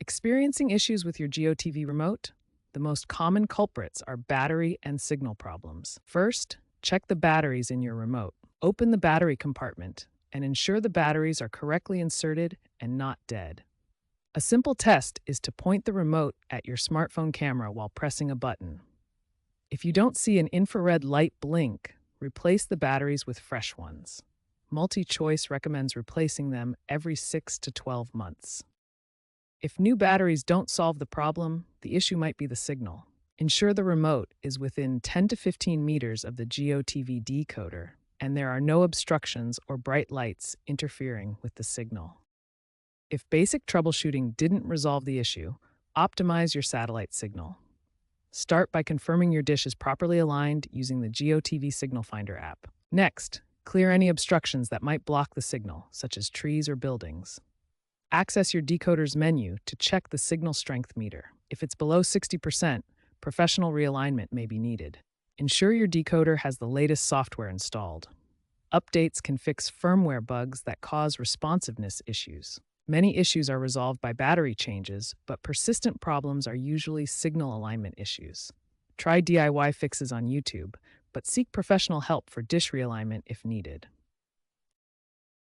Experiencing issues with your GOtv remote? The most common culprits are battery and signal problems. First, check the batteries in your remote. Open the battery compartment and ensure the batteries are correctly inserted and not dead. A simple test is to point the remote at your smartphone camera while pressing a button. If you don't see an infrared light blink, replace the batteries with fresh ones. Multi-Choice recommends replacing them every 6 to 12 months. If new batteries don't solve the problem, the issue might be the signal. Ensure the remote is within 10 to 15 meters of the GOtv decoder, and there are no obstructions or bright lights interfering with the signal. If basic troubleshooting didn't resolve the issue, optimize your satellite signal. Start by confirming your dish is properly aligned using the GOtv Signal Finder app. Next, clear any obstructions that might block the signal, such as trees or buildings. Access your decoder's menu to check the signal strength meter. If it's below 60%, professional realignment may be needed. Ensure your decoder has the latest software installed. Updates can fix firmware bugs that cause responsiveness issues. Many issues are resolved by battery changes, but persistent problems are usually signal alignment issues. Try DIY fixes on YouTube, but seek professional help for dish realignment if needed.